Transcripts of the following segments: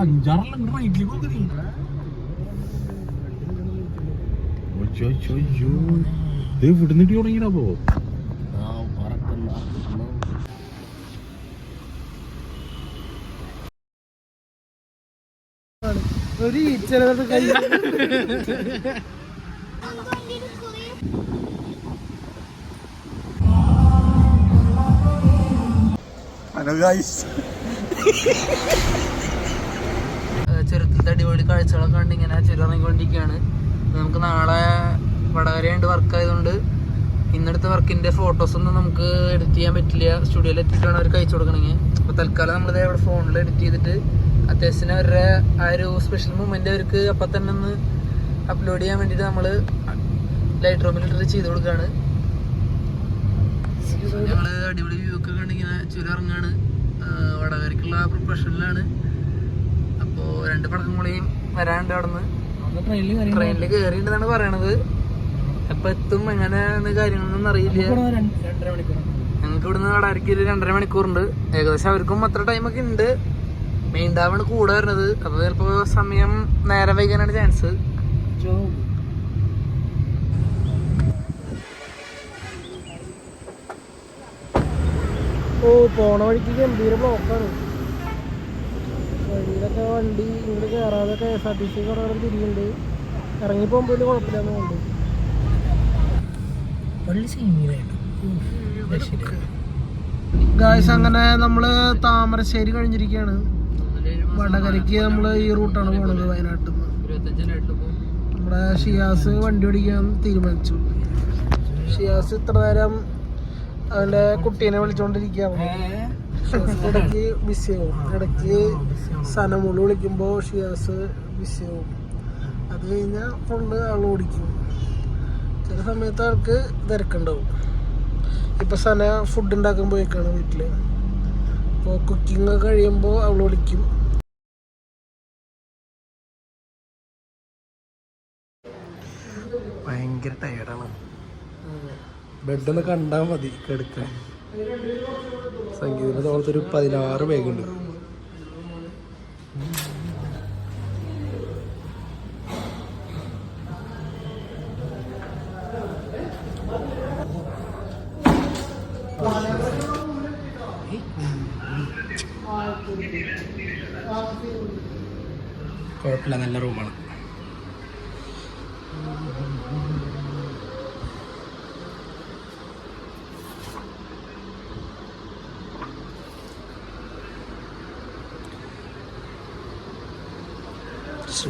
അഞ്ചാറെല്ലാം റൈറ്റിലേക്ക് നോക്കി നീ ഇവിടുന്നിട്ട് തുടങ്ങിയിടാ പോ ഒരു ചിലവരുടെ കൈ ചുരത്തിലത്തെ അടിപൊളി കാഴ്ചകളൊക്കെ കണ്ട് ഇങ്ങനെ ചുരമിറങ്ങിക്കൊണ്ടിരിക്കുകയാണ്. നമുക്ക് നാളെ വടകരയുണ്ട് വർക്ക് ആയതുകൊണ്ട് ഇന്നടുത്ത വർക്കിന്റെ ഫോട്ടോസ് ഒന്നും നമുക്ക് എഡിറ്റ് ചെയ്യാൻ പറ്റില്ല. സ്റ്റുഡിയോയിൽ എത്തിയിട്ടാണ് അവർ കഴിച്ചു കൊടുക്കണമെങ്കിൽ. അപ്പോൾ തൽക്കാലം നമ്മളിത് ഇവിടെ ഫോണിൽ എഡിറ്റ് ചെയ്തിട്ട് അത്യാവശ്യം അവരുടെ ആ ഒരു സ്പെഷ്യൽ മൂമെന്റ് അവർക്ക് അപ്പം തന്നെ ഒന്ന് അപ്ലോഡ് ചെയ്യാൻ വേണ്ടിയിട്ട് നമ്മൾ ലൈറ്റ് റൂമിലിട്ട് ചെയ്ത് കൊടുക്കുകയാണ്. ഞങ്ങൾ അടിപൊളി വ്യൂ ഒക്കെ കണ്ടിങ്ങനെ ചുരമിറങ്ങാണ്. വടകരക്കുള്ള പ്രൊഫഷനിലാണ്. അപ്പോൾ 2 പടക്കങ്ങളെയും വരാണ്ട് അവിടെ നിന്ന് ട്രെയിനിൽ കയറിയിട്ടുണ്ടെന്നാണ് പറയണത്. എപ്പോൾ എത്തും എങ്ങനെയാണ് കാര്യങ്ങളൊന്നും അറിയില്ല. ഞങ്ങൾക്ക് ഇവിടുന്ന് വടകരയ്ക്ക് ഒരു 2.5 മണിക്കൂറുണ്ട്. ഏകദേശം അവർക്കും അത്ര ടൈമൊക്കെ ഉണ്ട്. മെയിൻ ഡാമാണ് കൂടെ വരുന്നത്. അപ്പോൾ ചിലപ്പോൾ സമയം നേരെ വൈകാനാണ് ചാൻസ്. ഓ പോണ വഴിക്ക് ഗംഭീര ബ്ലോക്കാണ്. വഴിയിലൊക്കെ വണ്ടി ഇങ്ങോട്ട് കയറാതെ KSRTC കുറേ തിരിയുണ്ട്. ഇറങ്ങി പോകുമ്പോൾ കുഴപ്പമില്ലാന്ന് തോന്നുന്നു. ഗായ്സ് അങ്ങനെ നമ്മള് താമരശ്ശേരി കഴിഞ്ഞിരിക്കുകയാണ്. വടകരയ്ക്ക് നമ്മള് ഈ റൂട്ടാണ് പോണത്. വയനാട്ടിൽ നിന്ന് നമ്മുടെ ഷിയാസ് വണ്ടി ഓടിക്കാൻ തീരുമാനിച്ചു. ഷിയാസ് ഇത്ര നേരം അവന്റെ കുട്ടീനെ വിളിച്ചോണ്ടിരിക്കുകയാണ്. ഇടയ്ക്ക് ബിസിയാവും. ഇടയ്ക്ക് സനമുള്ളു വിളിക്കുമ്പോ ഷിയാസ് ബിസിയാവും. അത് കഴിഞ്ഞാൽ ഫുള്ള് അവള് ഓടിക്കും. ചില സമയത്ത് ആൾക്ക് തിരക്കുണ്ടാവും. ഇപ്പൊ സന ഫുഡ് ഉണ്ടാക്കാൻ പോയിക്കാണ് വീട്ടില്. അപ്പോൾ കുക്കിംഗ് ഒക്കെ കഴിയുമ്പോൾ അവള് വിളിക്കും. ഭയങ്കര ടയർഡാണ്. ബെഡൊന്ന് കണ്ടാൽ മതി കിടക്കാൻ. സംഗീതത്തിന്റെ തോളത്തൊരു 16 ബാഗുണ്ട്. കുഴപ്പമില്ല, നല്ല റൂമാണ്.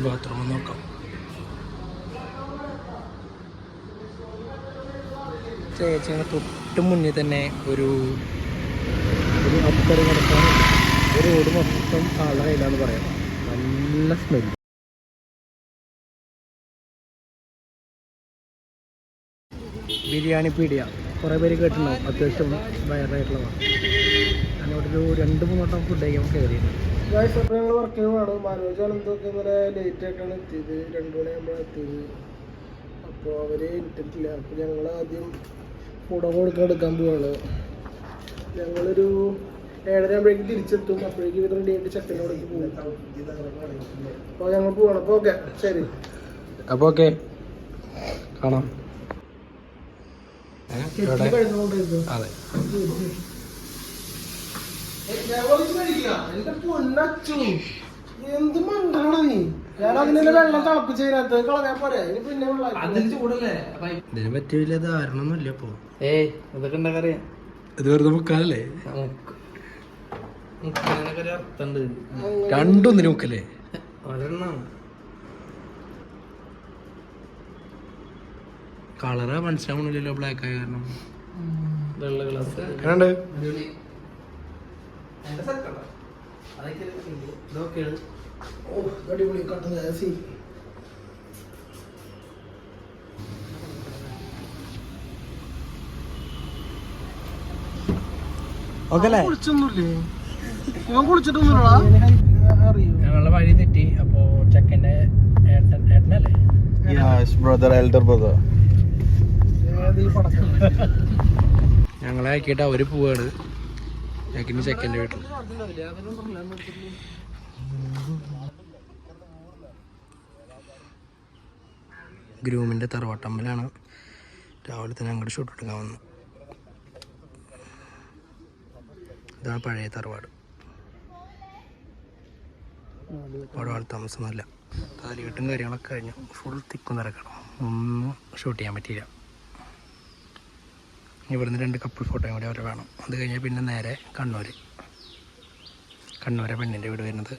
ബാത്റൂം നോക്കാം. ചേച്ചിയുടെ തൊട്ട് മുന്നിൽ തന്നെ ഒരു അപ്പറ് കിടക്കാൻ ഒരു റോഡ് മൊത്തം ആളുടെ കയ്യിലാന്ന് പറയാം. നല്ല സ്മെല്ല്. ബിരിയാണി പീടിയ കുറേ പേര് കേട്ടിട്ടുണ്ടാവും. അത്യാവശ്യം വയറായിട്ടുള്ളതാണ്. ഞാനിവിടെ ഒരു 2-3 വട്ടം ഫുഡ് കഴിക്കാൻ കയറിയിട്ടുണ്ട്. ഞങ്ങൾ വർക്കിന് പോകണം. മനോജാണ് എന്തൊക്കെ ഇന്നലെ ലേറ്റ് ആയിട്ടാണ് എത്തിയത്. 2 മണിയാകുമ്പോൾ എത്തിയത്. അപ്പോൾ അവര് എത്തിയിട്ടില്ല. അപ്പോൾ ഞങ്ങൾ ആദ്യം ഫുഡൊക്കെ എടുക്കാൻ പോവാണ്. ഞങ്ങളൊരു 7:30 ആകുമ്പോഴേക്കും തിരിച്ചെത്തും. അപ്പോഴേക്കും ഇവർ റെഡി ആയിട്ട് ചെക്കനോടേക്ക് പോകും. അപ്പോൾ ഞങ്ങൾ പോവാണ്. അപ്പോൾ ഓക്കെ, ശരി. അപ്പോൾ ഓക്കെ, കാണാം. അതെ, എന്ത് മണ്ടാണ് നീ? ഞാൻ അതിനെ വെള്ളം തിളപ്പിച്ചതിനകത്ത് കളയാൻ പറയാ. പിന്നെ ഇതിനെ പറ്റിയ വലിയ ധാരണൊന്നുമില്ല. അപ്പൊ ഇതൊക്കെ ഉണ്ടാക്കറിയാം. ഇത് വെറുതെ മുക്കാലല്ലേ? അർത്ഥണ്ട്. രണ്ടൊന്നിന് മുക്കല്ലേ? ഒരെണ്ണം കളറ് മനസ്സിലാവണില്ലല്ലോ, ബ്ലാക്ക് ആയ കാരണം. വെള്ള ഗ്ലാസ് എങ്ങനെയുണ്ട്? അടിപൊളി കട്ട സീ. കുളിച്ചൊന്നുമില്ലേ? ഞാൻ കുളിച്ചിട്ടൊന്നുമില്ല. അറിയോ ഞങ്ങളുടെ വഴി തെറ്റി. അപ്പോ ചെക്കൻ്റെ ഏട്ടനല്ലേ? ഞങ്ങളെ ആക്കിയിട്ട് അവര് പോവാണ്. ചെക്കൻ്റെ വീട്ടിൽ. ഗ്രൂമിൻ്റെ തറവാട്ടമ്പലാണ്. രാവിലെ തന്നെ അങ്ങോട്ട് ഷൂട്ട് എടുക്കാൻ വന്നു. ഇതാണ് പഴയ തറവാട്. അവിടെ ആൾ താമസമൊന്നുമില്ല. താലികെട്ടും കാര്യങ്ങളൊക്കെ കഴിഞ്ഞു. ഫുൾ തിക്കും നിറക്കണം. ഒന്നും ഷൂട്ട് ചെയ്യാൻ പറ്റിയില്ല. ഇവിടുന്ന് 2 കപ്പിൾ ഫോട്ടോയും കൂടി അവരെ വേണം. അത് കഴിഞ്ഞാൽ പിന്നെ നേരെ കണ്ണൂരെ പെണ്ണിൻ്റെ വീട് വരുന്നത്.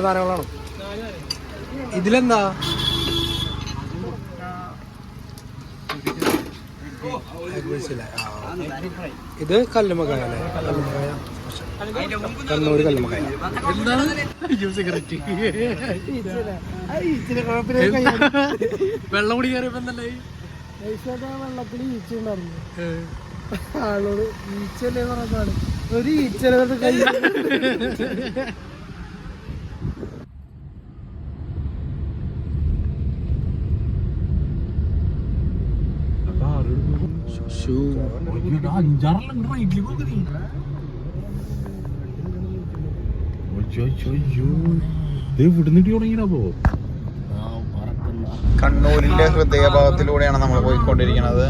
ധാരാളമാണോ ഇതിലെന്താ? ഇത് കല്ലുമ്മക്കായ അല്ലേ? കണ്ണൂർ കല്ലുമ്മക്കായ. വെള്ളം കൂടി കയറിയപ്പോ വെള്ളത്തിൽ ഈച്ച ഉണ്ടായിരുന്നു. ആളോട് ഈച്ചല്ലേ പറഞ്ഞാണ് ഒരു ഈച്ചനെ കൈ കണ്ണൂരിന്റെ ഹൃദയഭാഗത്തിലൂടെയാണ് നമ്മൾ പോയിക്കൊണ്ടിരിക്കുന്നത്.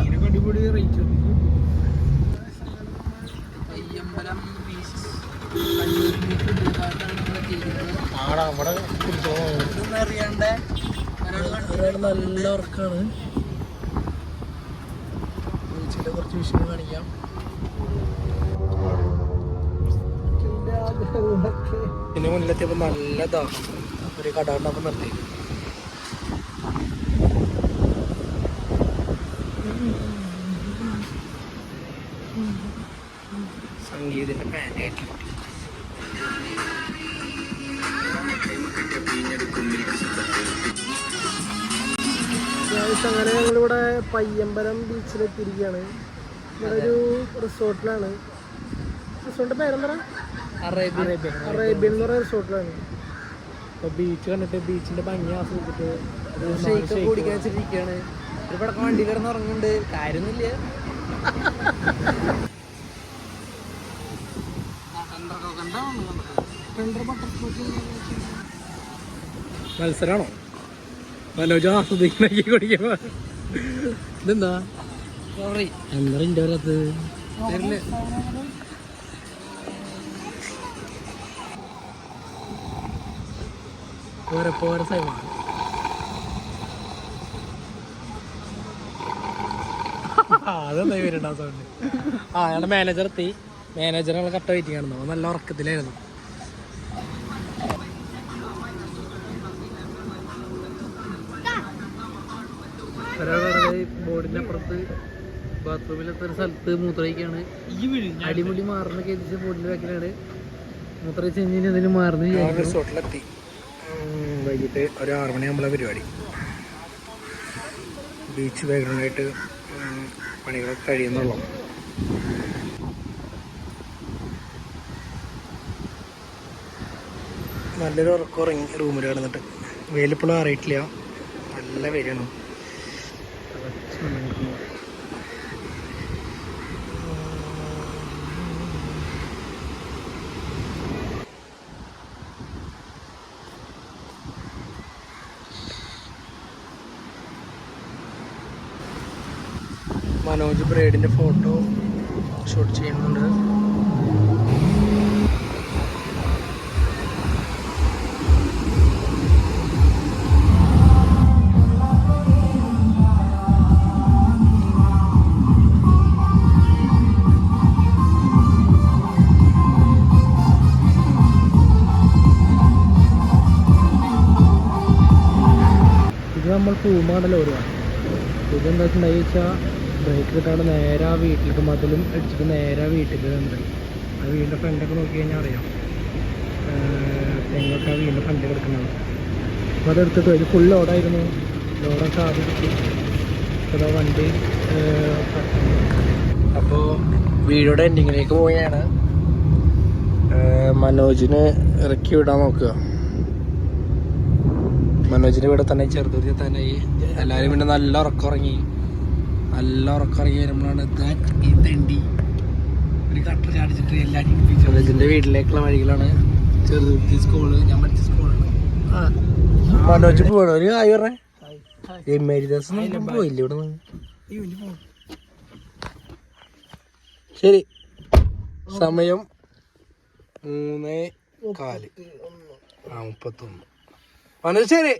നല്ല ഉറക്കാണ്. ബീച്ചിലെ കുറച്ച് വിഷയം കാണിക്കാം. പിന്നെ മുന്നിലെത്തിയപ്പോൾ നല്ല ദാഹം. ഒരു കട ഉണ്ടാകുമ്പോൾ നിർത്തി. സംഗീതിന്റെ പാൻറ്റായിട്ട് അങ്ങനെ ഞങ്ങളിവിടെ പയ്യമ്പലം ബീച്ചിലെത്തിയിരിക്കുകയാണ്. ഇവിടെ ഒരു റിസോർട്ടിലാണ്. റിസോർട്ടിന്റെ പേരെന്താ? അറേബ്യൻ എന്ന് പറയുന്ന റിസോർട്ടിലാണ്. അപ്പോൾ ബീച്ച് കണ്ടിട്ട് ബീച്ചിന്റെ ഭംഗി ആസ്വദിച്ചിട്ട് കുടിക്കാൻ വെച്ചിരിക്കുകയാണ്. ഒരു പടക്കം വണ്ടി കിടന്ന് ഉറങ്ങുന്നുണ്ട്. കാര്യമൊന്നുമില്ല. മത്സരമാണോ? മനോജ് ആസ്വദിക്കണ കുടിക്കുമ്പോ ഇതെന്താ എന്താ ഇൻ്റെ വരത്ത് പോരെ സൈമ അതെന്തായി വരുന്നുണ്ടാ സൗണ്ട്. ഞങ്ങളുടെ മാനേജർ എത്തി. മാനേജർ ഞങ്ങൾ കട്ട വെയിറ്റിംഗ് ആയിരുന്നു. നല്ല ഉറക്കത്തിലായിരുന്നു. ബോർഡിന്റെ അപ്പുറത്ത് ബാത്റൂമിലത്തെ ഒരു സ്ഥലത്ത് മൂത്രയിക്കാണ്. അടിമുടി മാറുന്ന കേസ് ബോർഡിന്റെ ബാക്കിലാണ്. മൂത്രയിച്ച് കഴിഞ്ഞാൽ എന്തെങ്കിലും മാറുന്ന റിസോർട്ടിലെത്തി. വൈകിട്ട് ഒരു 6 മണിയാകുമ്പോഴാണ് പരിപാടി. ബീച്ച് ബാക്ക്ഗ്രൗണ്ടായിട്ട് പണികളൊക്കെ കഴിയുന്നുള്ളൂ. നല്ലൊരു ഉറക്കം ഉറങ്ങി റൂമിൽ കിടന്നിട്ട്. വെയിലിപ്പോഴും അറിയിട്ടില്ല. നല്ല വെയിലാണ്. മനോജ് ബ്രൈഡിൻ്റെ ഫോട്ടോ ഷൂട്ട് ചെയ്യുന്നുണ്ട്. ഇത് നമ്മൾ പൂമാടൽ ഓടുകയാണ്. ഇതെന്താ വെച്ചിട്ടുണ്ടെങ്കിൽ വെച്ചാൽ ബ്രേക്ക് കിട്ടാണ്ട് നേരെ ആ വീട്ടിലേക്ക് മതിലും അടിച്ചിട്ട് നേരെ ആ വീട്ടിൽ ഉണ്ട്. ആ വീടിൻ്റെ ഫ്രണ്ടൊക്കെ നോക്കി കഴിഞ്ഞാൽ അറിയാം തെങ്ങൊക്കെ ആ വീടിൻ്റെ ഫ്രണ്ട് കിടക്കുന്നതാണ്. അപ്പോൾ അതെടുത്തിട്ട് ഒരു ഫുൾ ലോഡായിരുന്നു. ലോഡൊക്കെ സാധിച്ചു. അപ്പോൾ വണ്ടി അപ്പോൾ വീഡിയോയുടെ എൻഡിങ്ങിലേക്ക് പോവുകയാണ്. മനോജിനെ ഇറക്കി വിടാൻ നോക്കുക. മനോജിൻ്റെ ഇവിടെ തന്നെ ചെറുതുരുത്തി തന്നെ എല്ലാവരും പിന്നെ നല്ല ഉറക്കം ഉറങ്ങി വരുമ്പോഴാണ് ഇതണ്ടി ഒരു കട്ട ചാടിച്ചിട്ട് എല്ലാവരും ഇതിന്റെ വീട്ടിലേക്കുള്ള വഴികളാണ്. ചെറുതുരുത്തി സ്കൂള്, ഞാൻ പഠിച്ച സ്കൂളാണ്. മനോജ് പോകണം ഒരു കായ് പറഞ്ഞേ. എമ്മേരിദാസ് പോയില്ല ഇവിടെ നിന്ന്. ശരി, സമയം 3:15. മനോജ് ശരി.